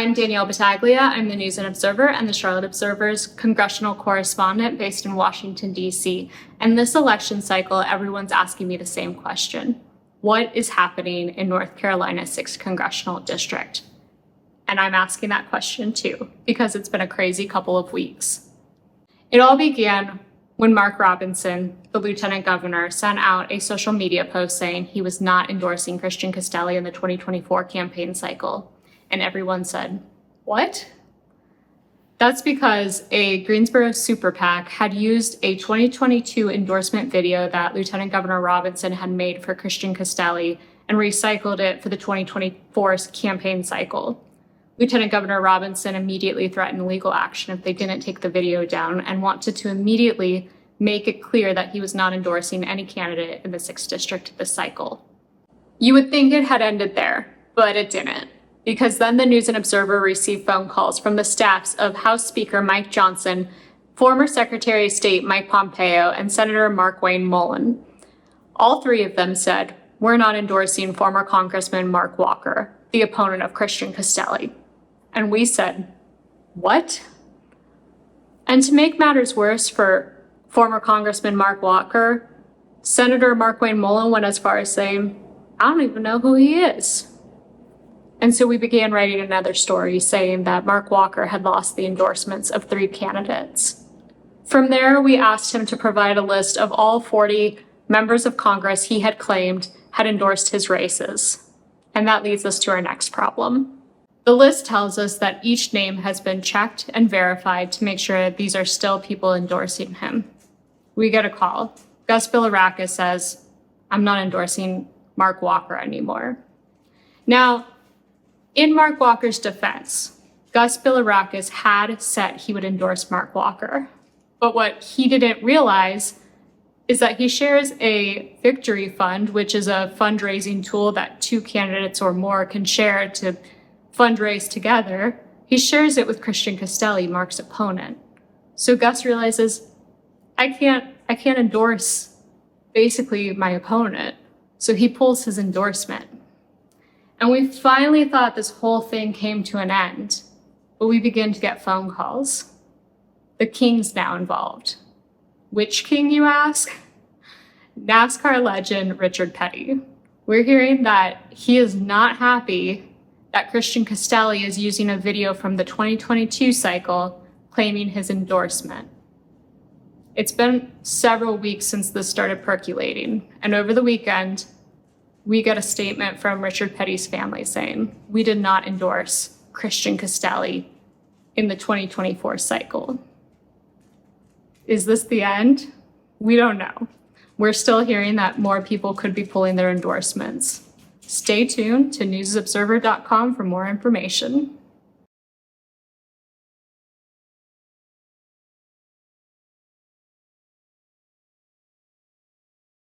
I'm Danielle Battaglia. I'm the News and Observer and the Charlotte Observer's congressional correspondent based in Washington, D.C. And this election cycle, everyone's asking me the same question. What is happening in North Carolina's 6th Congressional District? And I'm asking that question too, because it's been a crazy couple of weeks. It all began when Mark Robinson, the lieutenant governor, sent out a social media post saying he was not endorsing Christian Castelli in the 2024 campaign cycle. And everyone said, what? That's because a Greensboro super PAC had used a 2022 endorsement video that Lieutenant Governor Robinson had made for Christian Castelli and recycled it for the 2024 campaign cycle. Lieutenant Governor Robinson immediately threatened legal action if they didn't take the video down and wanted to immediately make it clear that he was not endorsing any candidate in the 6th District this cycle. You would think it had ended there, but it didn't. Because then the News and Observer received phone calls from the staffs of House Speaker Mike Johnson, former Secretary of State Mike Pompeo, and Senator Markwayne Mullin. All three of them said, we're not endorsing former Congressman Mark Walker, the opponent of Christian Castelli. And we said, what? And to make matters worse for former Congressman Mark Walker, Senator Markwayne Mullin went as far as saying, I don't even know who he is. And so we began writing another story saying that Mark Walker had lost the endorsements of 3 candidates. From there, we asked him to provide a list of all 40 members of Congress he had claimed had endorsed his races. And that leads us to our next problem. The list tells us that each name has been checked and verified to make sure that these are still people endorsing him. We get a call. Gus Bilirakis says, I'm not endorsing Mark Walker anymore. Now, in Mark Walker's defense, Gus Bilirakis had said he would endorse Mark Walker. But what he didn't realize is that he shares a victory fund, which is a fundraising tool that 2 candidates or more can share to fundraise together. He shares it with Christian Castelli, Mark's opponent. So Gus realizes, I can't endorse basically my opponent. So he pulls his endorsement. And we finally thought this whole thing came to an end, but we begin to get phone calls. The king's now involved. Which king, you ask? NASCAR legend Richard Petty. We're hearing that he is not happy that Christian Castelli is using a video from the 2022 cycle claiming his endorsement. It's been several weeks since this started percolating, and over the weekend, we get a statement from Richard Petty's family saying, we did not endorse Christian Castelli in the 2024 cycle. Is this the end? We don't know. We're still hearing that more people could be pulling their endorsements. Stay tuned to newsobserver.com for more information.